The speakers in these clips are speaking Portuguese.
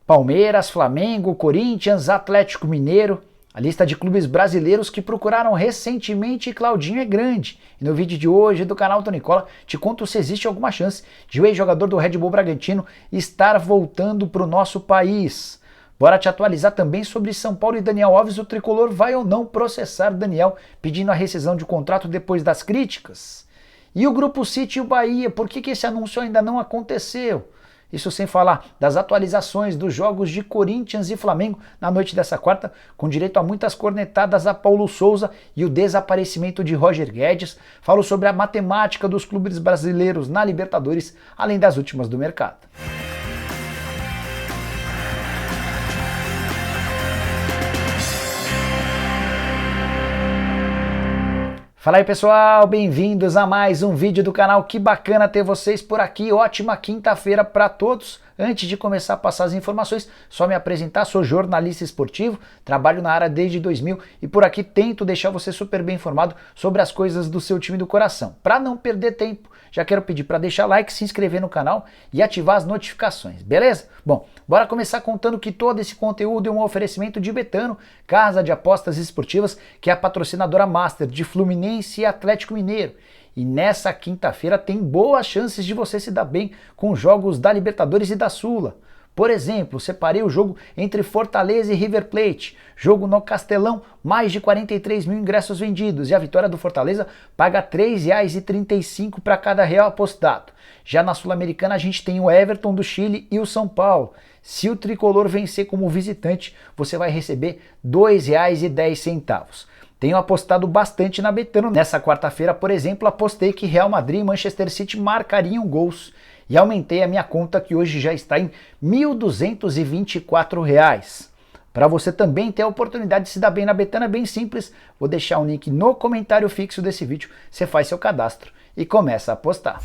Palmeiras, Flamengo, Corinthians, Atlético Mineiro. A lista de clubes brasileiros que procuraram recentemente Claudinho é grande. E no vídeo de hoje do canal Tonicola te conto se existe alguma chance de o ex-jogador do Red Bull Bragantino estar voltando para o nosso país. Bora te atualizar também sobre São Paulo e Daniel Alves. O tricolor vai ou não processar Daniel pedindo a rescisão de contrato depois das críticas? E o Grupo City e o Bahia, por que esse anúncio ainda não aconteceu? Isso sem falar das atualizações dos jogos de Corinthians e Flamengo na noite dessa quarta, com direito a muitas cornetadas a Paulo Souza e o desaparecimento de Roger Guedes. Falo sobre a matemática dos clubes brasileiros na Libertadores, além das últimas do mercado. Fala aí pessoal, bem-vindos a mais um vídeo do canal. Que bacana ter vocês por aqui, ótima quinta-feira para todos. Antes de começar a passar as informações, só me apresentar, sou jornalista esportivo, trabalho na área desde 2000 e por aqui tento deixar você super bem informado sobre as coisas do seu time do coração. Para não perder tempo, já quero pedir para deixar like, se inscrever no canal e ativar as notificações, beleza? Bom, bora começar contando que todo esse conteúdo é um oferecimento de Betano, casa de apostas esportivas, que é a patrocinadora master de Fluminense e Atlético Mineiro. E nessa quinta-feira tem boas chances de você se dar bem com jogos da Libertadores e da Sula. Por exemplo, separei o jogo entre Fortaleza e River Plate, jogo no Castelão, mais de 43 mil ingressos vendidos e a vitória do Fortaleza paga R$ 3,35 para cada real apostado. Já na Sul-Americana a gente tem o Everton do Chile e o São Paulo. Se o tricolor vencer como visitante, você vai receber R$ 2,10. Tenho apostado bastante na Betano. Nessa quarta-feira, por exemplo, apostei que Real Madrid e Manchester City marcariam gols e aumentei a minha conta, que hoje já está em R$ 1.224. Para você também ter a oportunidade de se dar bem na Betano, é bem simples. Vou deixar um link no comentário fixo desse vídeo. Você faz seu cadastro e começa a apostar.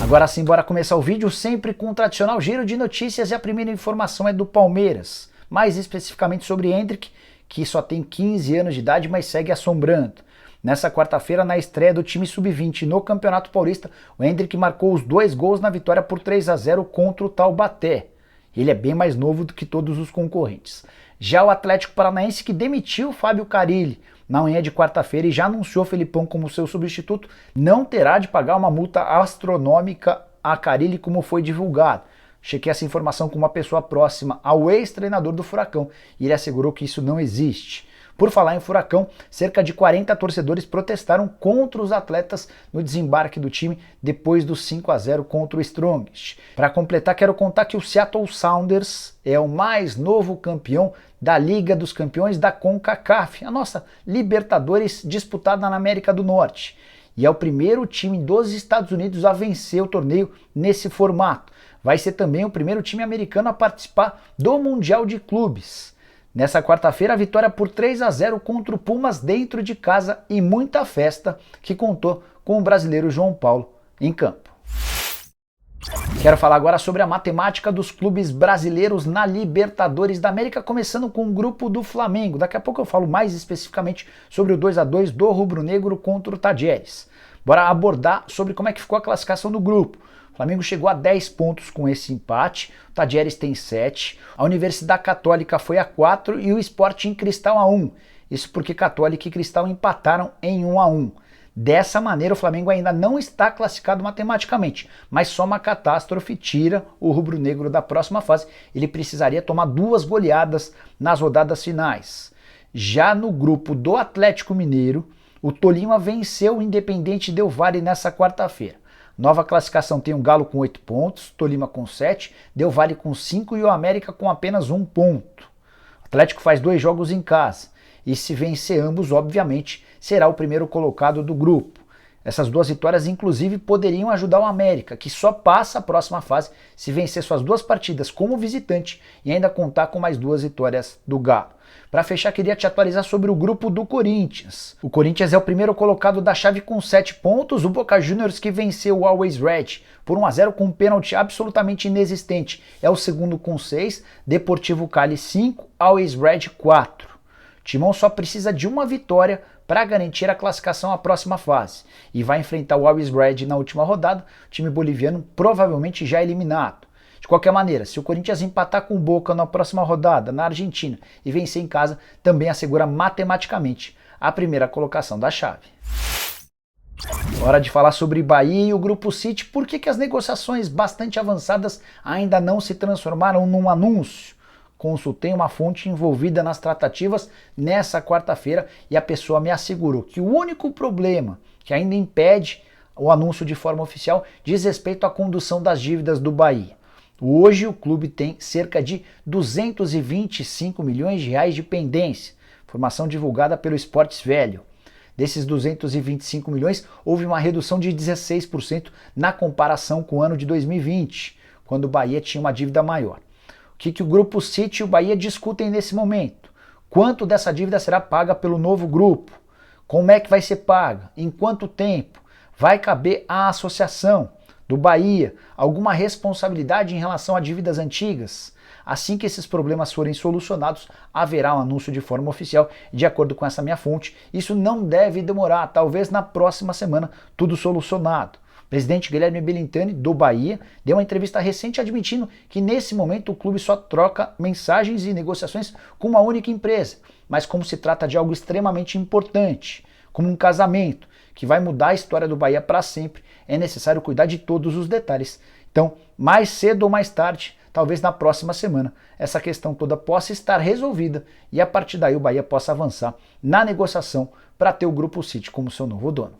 Agora sim, bora começar o vídeo sempre com o tradicional giro de notícias e a primeira informação é do Palmeiras. Mais especificamente sobre Endrick, que só tem 15 anos de idade, mas segue assombrando. Nessa quarta-feira, na estreia do time sub-20 no Campeonato Paulista, o Endrick marcou os 2 gols na vitória por 3-0 contra o Taubaté. Ele é bem mais novo do que todos os concorrentes. Já o Atlético Paranaense, que demitiu o Fábio Carille na manhã de quarta-feira e já anunciou o Felipão como seu substituto, não terá de pagar uma multa astronômica a Carille, como foi divulgado. Chequei essa informação com uma pessoa próxima ao ex-treinador do Furacão e ele assegurou que isso não existe. Por falar em Furacão, cerca de 40 torcedores protestaram contra os atletas no desembarque do time depois do 5-0 contra o Strongest. Para completar, quero contar que o Seattle Sounders é o mais novo campeão da Liga dos Campeões da CONCACAF, a nossa Libertadores disputada na América do Norte. E é o primeiro time dos Estados Unidos a vencer o torneio nesse formato. Vai ser também o primeiro time americano a participar do Mundial de Clubes. Nessa quarta-feira, a vitória por 3-0 contra o Pumas dentro de casa e muita festa que contou com o brasileiro João Paulo em campo. Quero falar agora sobre a matemática dos clubes brasileiros na Libertadores da América, começando com o grupo do Flamengo. Daqui a pouco eu falo mais especificamente sobre o 2-2 do Rubro Negro contra o Tajeres. Bora abordar sobre como é que ficou a classificação do grupo. O Flamengo chegou a 10 pontos com esse empate, o Tajeres tem 7, a Universidade Católica foi a 4 e o Sporting Cristal a 1. Isso porque Católica e Cristal empataram em 1-1. Dessa maneira, o Flamengo ainda não está classificado matematicamente, mas só uma catástrofe tira o rubro-negro da próxima fase. Ele precisaria tomar 2 goleadas nas rodadas finais. Já no grupo do Atlético Mineiro, o Tolima venceu o Independente Del Valle nessa quarta-feira. Nova classificação tem o Galo com 8 pontos, Tolima com 7, Del Valle com 5 e o América com apenas 1 ponto. O Atlético faz 2 jogos em casa e se vencer ambos, obviamente, será o primeiro colocado do grupo. Essas 2 vitórias, inclusive, poderiam ajudar o América, que só passa a próxima fase se vencer suas 2 partidas como visitante e ainda contar com mais 2 vitórias do Galo. Para fechar, queria te atualizar sobre o grupo do Corinthians. O Corinthians é o primeiro colocado da chave com 7 pontos, o Boca Juniors, que venceu o Always Red por 1-0 com um pênalti absolutamente inexistente, é o segundo com 6, Deportivo Cali 5, Always Red 4. Timão só precisa de uma vitória para garantir a classificação à próxima fase e vai enfrentar o Always Red na última rodada, o time boliviano provavelmente já eliminado. De qualquer maneira, se o Corinthians empatar com o Boca na próxima rodada na Argentina e vencer em casa, também assegura matematicamente a primeira colocação da chave. Hora de falar sobre Bahia e o Grupo City. Por que as negociações bastante avançadas ainda não se transformaram num anúncio? Consultei uma fonte envolvida nas tratativas nessa quarta-feira e a pessoa me assegurou que o único problema que ainda impede o anúncio de forma oficial diz respeito à condução das dívidas do Bahia. Hoje o clube tem cerca de 225 milhões de reais de pendência, informação divulgada pelo Esportes Velho. Desses 225 milhões, houve uma redução de 16% na comparação com o ano de 2020, quando o Bahia tinha uma dívida maior. O que o Grupo City e o Bahia discutem nesse momento? Quanto dessa dívida será paga pelo novo grupo? Como é que vai ser paga? Em quanto tempo? Vai caber à associação do Bahia alguma responsabilidade em relação a dívidas antigas? Assim que esses problemas forem solucionados, haverá um anúncio de forma oficial. De acordo com essa minha fonte, isso não deve demorar, talvez na próxima semana, tudo solucionado. O presidente Guilherme Belintani, do Bahia, deu uma entrevista recente admitindo que nesse momento o clube só troca mensagens e negociações com uma única empresa, mas como se trata de algo extremamente importante, como um casamento, que vai mudar a história do Bahia para sempre, é necessário cuidar de todos os detalhes. Então, mais cedo ou mais tarde, talvez na próxima semana, essa questão toda possa estar resolvida e a partir daí o Bahia possa avançar na negociação para ter o Grupo City como seu novo dono.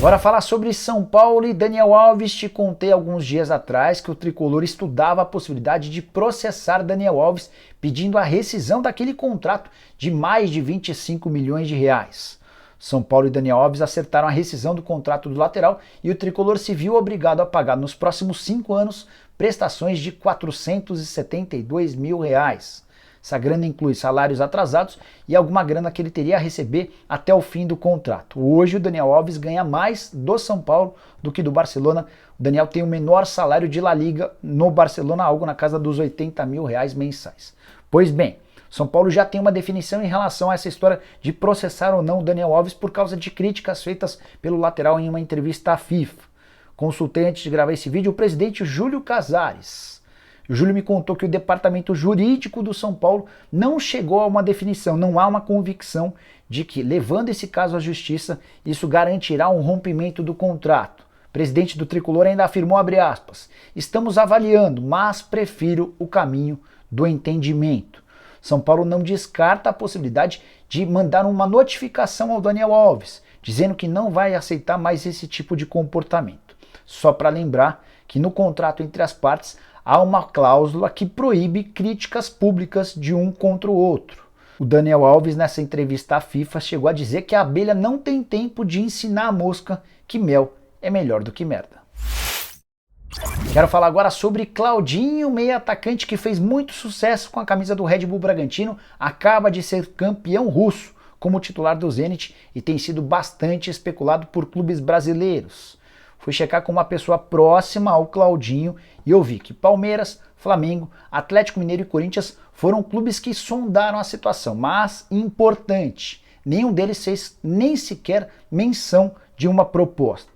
Bora falar sobre São Paulo e Daniel Alves. Te contei alguns dias atrás que o tricolor estudava a possibilidade de processar Daniel Alves pedindo a rescisão daquele contrato de mais de 25 milhões de reais. São Paulo e Daniel Alves acertaram a rescisão do contrato do lateral e o tricolor se viu obrigado a pagar nos próximos 5 anos prestações de 472 mil reais. Essa grana inclui salários atrasados e alguma grana que ele teria a receber até o fim do contrato. Hoje o Daniel Alves ganha mais do São Paulo do que do Barcelona. O Daniel tem o menor salário de La Liga no Barcelona, algo na casa dos 80 mil reais mensais. Pois bem, São Paulo já tem uma definição em relação a essa história de processar ou não o Daniel Alves por causa de críticas feitas pelo lateral em uma entrevista à FIFA. Consultei antes de gravar esse vídeo o presidente Júlio Casares. O Júlio me contou que o departamento jurídico do São Paulo não chegou a uma definição, não há uma convicção de que, levando esse caso à justiça, isso garantirá um rompimento do contrato. O presidente do Tricolor ainda afirmou, abre aspas, estamos avaliando, mas prefiro o caminho do entendimento. São Paulo não descarta a possibilidade de mandar uma notificação ao Daniel Alves, dizendo que não vai aceitar mais esse tipo de comportamento. Só para lembrar que no contrato entre as partes há uma cláusula que proíbe críticas públicas de um contra o outro. O Daniel Alves, nessa entrevista à FIFA, chegou a dizer que a abelha não tem tempo de ensinar a mosca que mel é melhor do que merda. Quero falar agora sobre Claudinho, meio atacante que fez muito sucesso com a camisa do Red Bull Bragantino, acaba de ser campeão russo como titular do Zenit e tem sido bastante especulado por clubes brasileiros. Fui checar com uma pessoa próxima ao Claudinho e ouvi que Palmeiras, Flamengo, Atlético Mineiro e Corinthians foram clubes que sondaram a situação, mas importante, nenhum deles fez nem sequer menção de uma proposta.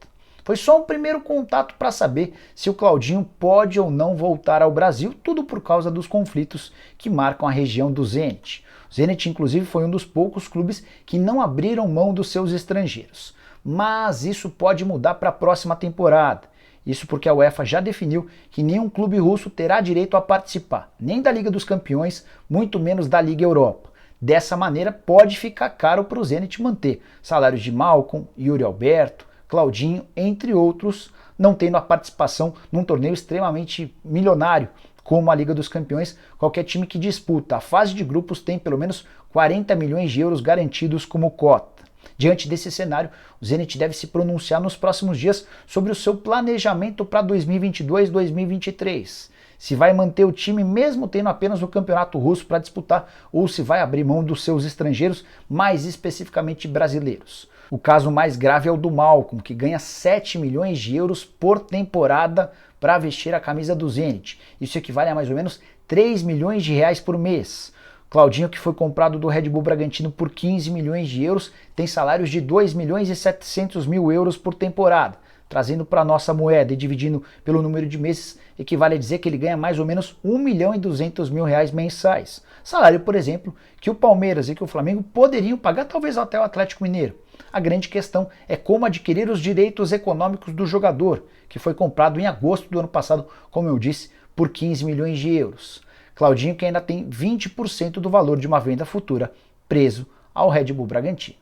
Foi só um primeiro contato para saber se o Claudinho pode ou não voltar ao Brasil, tudo por causa dos conflitos que marcam a região do Zenit. O Zenit, inclusive, foi um dos poucos clubes que não abriram mão dos seus estrangeiros. Mas isso pode mudar para a próxima temporada. Isso porque a UEFA já definiu que nenhum clube russo terá direito a participar, nem da Liga dos Campeões, muito menos da Liga Europa. Dessa maneira, pode ficar caro para o Zenit manter salários de Malcom, Yuri Alberto, Claudinho, entre outros, não tendo a participação num torneio extremamente milionário, como a Liga dos Campeões. Qualquer time que disputa a fase de grupos tem pelo menos 40 milhões de euros garantidos como cota. Diante desse cenário, o Zenit deve se pronunciar nos próximos dias sobre o seu planejamento para 2022-2023. Se vai manter o time mesmo tendo apenas o campeonato russo para disputar ou se vai abrir mão dos seus estrangeiros, mais especificamente brasileiros. O caso mais grave é o do Malcom, que ganha 7 milhões de euros por temporada para vestir a camisa do Zenit. Isso equivale a mais ou menos 3 milhões de reais por mês. Claudinho, que foi comprado do Red Bull Bragantino por 15 milhões de euros, tem salários de 2 milhões e 700 mil euros por temporada. trazendo para a nossa moeda e dividindo pelo número de meses, equivale a dizer que ele ganha mais ou menos R$ 1.200.000 mensais. Salário, por exemplo, que o Palmeiras e que o Flamengo poderiam pagar, talvez até o Atlético Mineiro. A grande questão é como adquirir os direitos econômicos do jogador, que foi comprado em agosto do ano passado, como eu disse, por 15 milhões de euros. Claudinho, que ainda tem 20% do valor de uma venda futura, preso ao Red Bull Bragantino.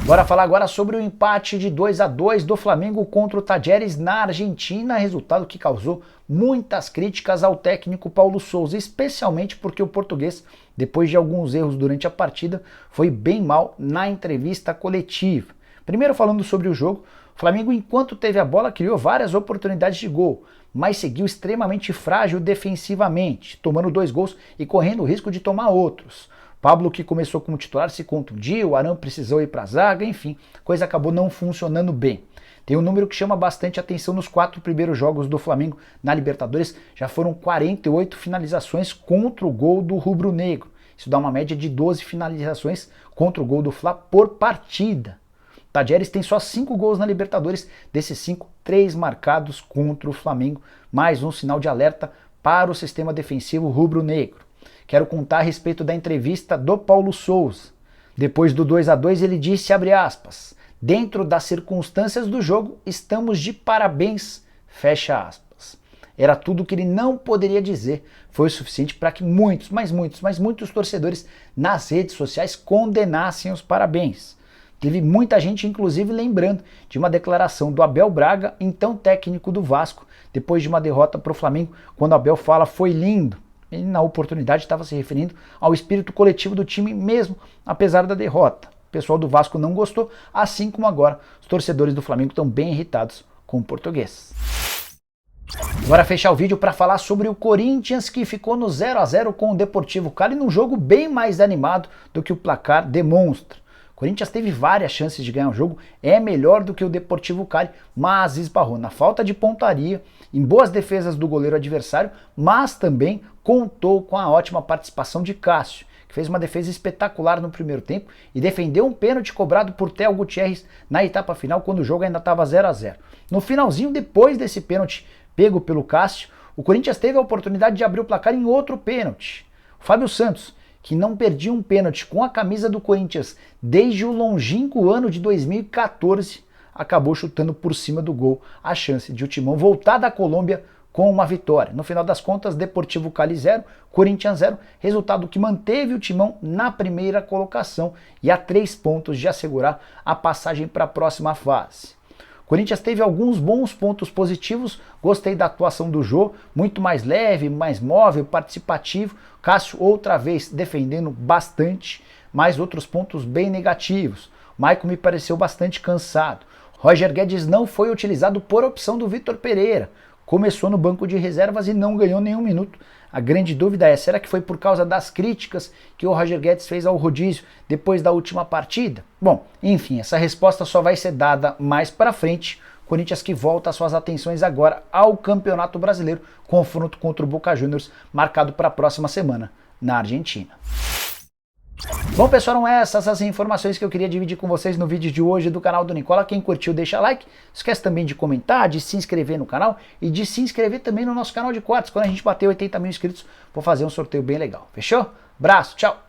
Bora falar agora sobre o empate de 2-2 do Flamengo contra o Talleres na Argentina, resultado que causou muitas críticas ao técnico Paulo Sousa, especialmente porque o português, depois de alguns erros durante a partida, foi bem mal na entrevista coletiva. Primeiro, falando sobre o jogo, o Flamengo, enquanto teve a bola, criou várias oportunidades de gol, mas seguiu extremamente frágil defensivamente, tomando 2 gols e correndo o risco de tomar outros. Pablo, que começou como titular, se contundiu, o Arão precisou ir para a zaga, enfim, coisa acabou não funcionando bem. Tem um número que chama bastante atenção nos 4 primeiros jogos do Flamengo na Libertadores, já foram 48 finalizações contra o gol do rubro-negro. Isso dá uma média de 12 finalizações contra o gol do Fla por partida. Talleres tem só 5 gols na Libertadores, desses 5, 3 marcados contra o Flamengo, mais um sinal de alerta para o sistema defensivo rubro-negro. Quero contar a respeito da entrevista do Paulo Sousa. Depois do 2-2 ele disse, abre aspas, dentro das circunstâncias do jogo, estamos de parabéns, fecha aspas. Era tudo o que ele não poderia dizer, foi o suficiente para que muitos torcedores nas redes sociais condenassem os parabéns. Teve muita gente, inclusive, lembrando de uma declaração do Abel Braga, então técnico do Vasco, depois de uma derrota para o Flamengo, quando Abel fala, foi lindo. Ele, na oportunidade, estava se referindo ao espírito coletivo do time mesmo, apesar da derrota. O pessoal do Vasco não gostou, assim como agora os torcedores do Flamengo estão bem irritados com o português. Agora fechar o vídeo para falar sobre o Corinthians, que ficou no 0-0 com o Deportivo Cali num jogo bem mais animado do que o placar demonstra. O Corinthians teve várias chances de ganhar o jogo, é melhor do que o Deportivo Cali, mas esbarrou na falta de pontaria, em boas defesas do goleiro adversário, mas também contou com a ótima participação de Cássio, que fez uma defesa espetacular no primeiro tempo e defendeu um pênalti cobrado por Theo Gutierrez na etapa final, quando o jogo ainda estava 0-0. No finalzinho, depois desse pênalti pego pelo Cássio, o Corinthians teve a oportunidade de abrir o placar em outro pênalti. O Fábio Santos, que não perdia um pênalti com a camisa do Corinthians desde o longínquo ano de 2014, acabou chutando por cima do gol a chance de o Timão voltar da Colômbia com uma vitória. No final das contas, Deportivo Cali 0, Corinthians 0, resultado que manteve o Timão na primeira colocação e a 3 pontos de assegurar a passagem para a próxima fase. O Corinthians teve alguns bons pontos positivos, gostei da atuação do Jô, muito mais leve, mais móvel, participativo, Cássio outra vez defendendo bastante, mas outros pontos bem negativos. O Maicon me pareceu bastante cansado. Roger Guedes não foi utilizado por opção do Vitor Pereira, começou no banco de reservas e não ganhou nenhum minuto. A grande dúvida é, será que foi por causa das críticas que o Roger Guedes fez ao rodízio depois da última partida? Bom, enfim, essa resposta só vai ser dada mais para frente. Corinthians que volta suas atenções agora ao Campeonato Brasileiro, confronto contra o Boca Juniors, marcado para a próxima semana na Argentina. Bom, pessoal, eram essas as informações que eu queria dividir com vocês no vídeo de hoje do canal do Nicola. Quem curtiu, deixa like. Não esquece também de comentar, de se inscrever no canal e de se inscrever também no nosso canal de cortes. Quando a gente bater 80 mil inscritos, vou fazer um sorteio bem legal. Fechou? Abraço, tchau!